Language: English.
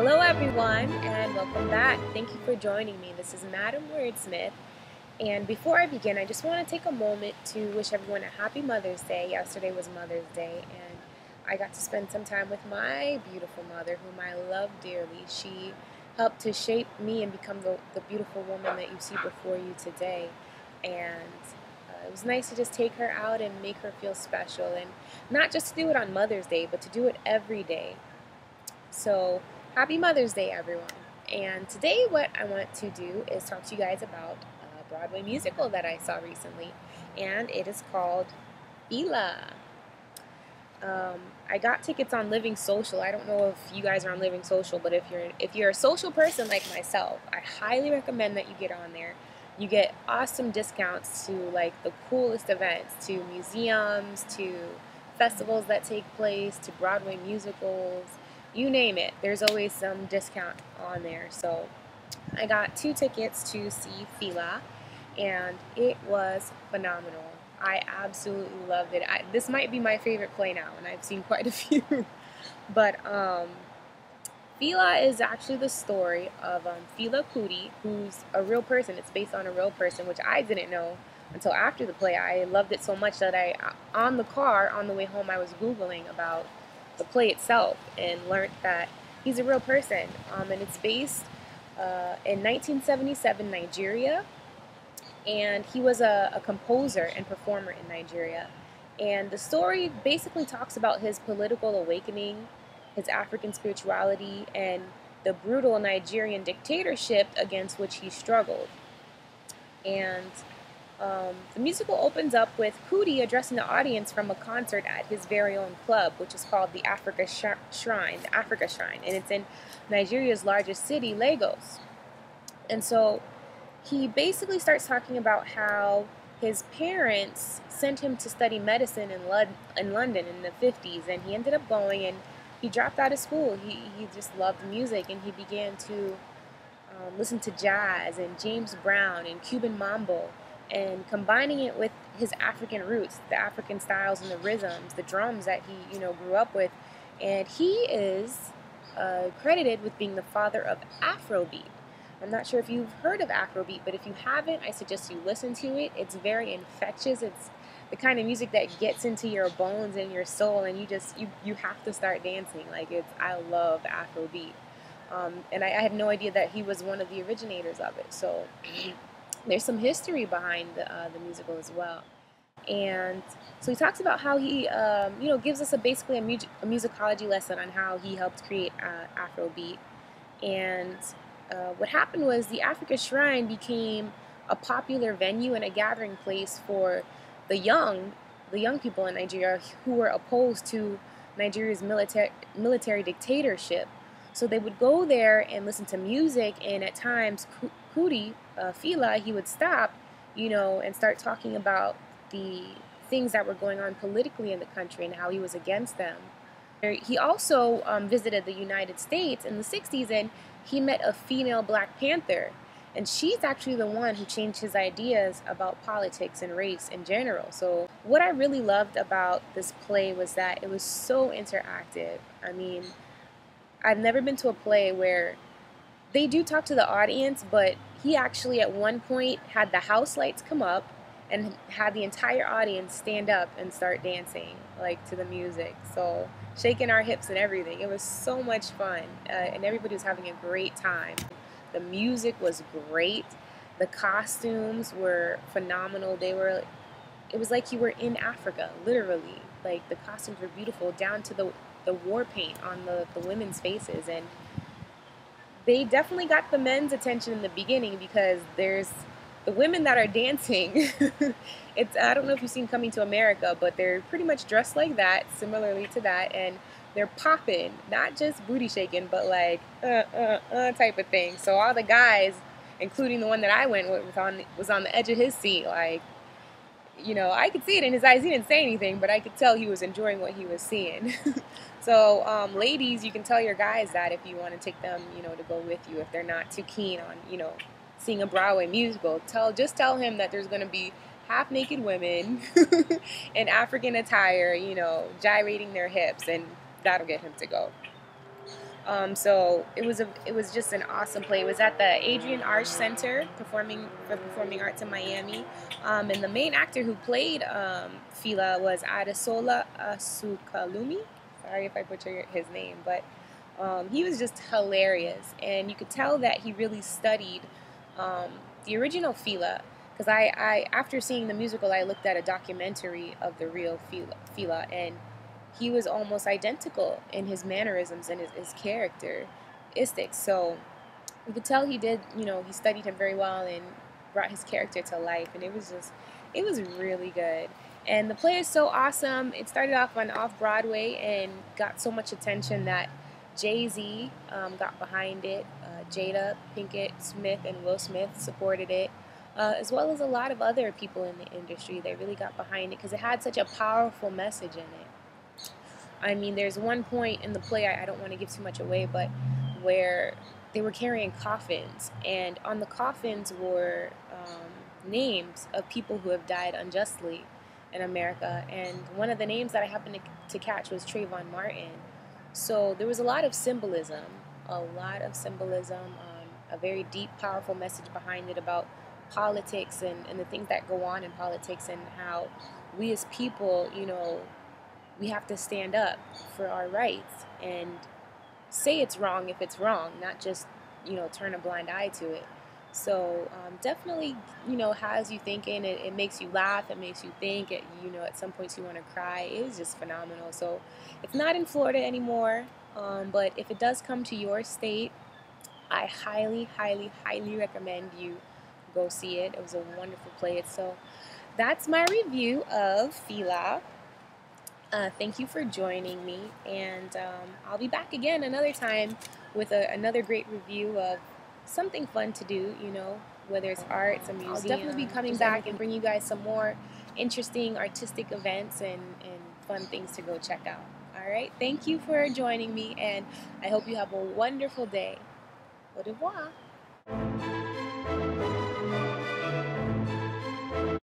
Hello, everyone, and welcome back. Thank you for joining me. This is Madam Wordsmith. And before I begin, I just want to take a moment to wish everyone a happy Mother's Day. Yesterday was Mother's Day, and I got to spend some time with my beautiful mother, whom I love dearly. She helped to shape me and become the beautiful woman that you see before you today. And it was nice to just take her out and make her feel special, and not just to do it on Mother's Day, but to do it every day. So, happy Mother's Day, everyone. And today, what I want to do is talk to you guys about a Broadway musical that I saw recently, and it is called Fela. I got tickets on Living Social. I don't know if you guys are on Living Social, but if you're a social person like myself, I highly recommend that you get on there. You get awesome discounts to like the coolest events, to museums, to festivals that take place, to Broadway musicals, you name it. There's always some discount on there. So I got 2 tickets to see Fela, and it was phenomenal. I absolutely loved it. This might be my favorite play now, and I've seen quite a few. But Fela is actually the story of Fela Kuti, who's a real person. It's based on a real person, which I didn't know until after the play. I loved it so much that on the way home, I was Googling about the play itself and learned that he's a real person. And it's based in 1977 Nigeria, and he was a composer and performer in Nigeria. And the story basically talks about his political awakening, his African spirituality, and the brutal Nigerian dictatorship against which he struggled. And the musical opens up with Kuti addressing the audience from a concert at his very own club, which is called the Africa Shrine, and it's in Nigeria's largest city, Lagos. And so he basically starts talking about how his parents sent him to study medicine in London in the 50s, and he ended up going, and he dropped out of school. He just loved music, and he began to listen to jazz and James Brown and Cuban mambo, and combining it with his African roots, the African styles and the rhythms, the drums that he grew up with. And he is credited with being the father of Afrobeat. I'm not sure if you've heard of Afrobeat, but if you haven't, I suggest you listen to it. It's very infectious. It's the kind of music that gets into your bones and your soul, and you have to start dancing. I love Afrobeat. And I had no idea that he was one of the originators of it. So there's some history behind the musical as well. And so he talks about how he, gives us basically a musicology lesson on how he helped create Afrobeat. And what happened was the Africa Shrine became a popular venue and a gathering place for the young people in Nigeria who were opposed to Nigeria's military dictatorship. So they would go there and listen to music, and at times Kuti, Fela, he would stop, and start talking about the things that were going on politically in the country and how he was against them. He also visited the United States in the 60s, and he met a female Black Panther, and she's actually the one who changed his ideas about politics and race in general. So what I really loved about this play was that it was so interactive. I mean, I've never been to a play where they do talk to the audience, but he actually at one point had the house lights come up and had the entire audience stand up and start dancing to the music. So shaking our hips and everything. It was so much fun, and everybody was having a great time. The music was great. The costumes were phenomenal. It was like you were in Africa, literally. The costumes were beautiful, down to the war paint on the women's faces. And they definitely got the men's attention in the beginning, because there's the women that are dancing. I don't know if you've seen Coming to America, but they're pretty much dressed like that, similarly to that, and they're popping, not just booty shaking, but type of thing. So all the guys, including the one that I went with, was on the edge of his seat. I could see it in his eyes. He didn't say anything, but I could tell he was enjoying what he was seeing. So, ladies, you can tell your guys that if you want to take them, to go with you, if they're not too keen on, seeing a Broadway musical. Just tell him that there's going to be half-naked women in African attire, gyrating their hips, and that'll get him to go. So it was just an awesome play. It was at the Adrian Arch Center for Performing Arts in Miami, and the main actor who played Fela was Adesola Asukalumi. Sorry if I butcher his name, but he was just hilarious, and you could tell that he really studied um, the original Fela. Because I after seeing the musical, I looked at a documentary of the real Fela, and he was almost identical in his mannerisms and his characteristics. So you could tell he did, he studied him very well and brought his character to life. And it was really good. And the play is so awesome. It started off on off Broadway and got so much attention that Jay-Z got behind it. Jada Pinkett Smith and Will Smith supported it. As well as a lot of other people in the industry. They really got behind it because it had such a powerful message in it. I mean, there's one point in the play, I don't want to give too much away, but where they were carrying coffins, and on the coffins were names of people who have died unjustly in America. And one of the names that I happened to catch was Trayvon Martin. So there was a lot of symbolism, a very deep, powerful message behind it about politics and the things that go on in politics, and how we as people, we have to stand up for our rights and say it's wrong if it's wrong, not just, turn a blind eye to it. So definitely, has you thinking. It makes you laugh. It makes you think. At some points you want to cry. It is just phenomenal. So it's not in Florida anymore, but if it does come to your state, I highly, highly, highly recommend you go see it. It was a wonderful play. So that's my review of Fela. Thank you for joining me, and I'll be back again another time with another great review of something fun to do, whether it's art, a museum. I'll definitely be coming back and bring you guys some more interesting artistic events and fun things to go check out. All right, thank you for joining me, and I hope you have a wonderful day. Au revoir.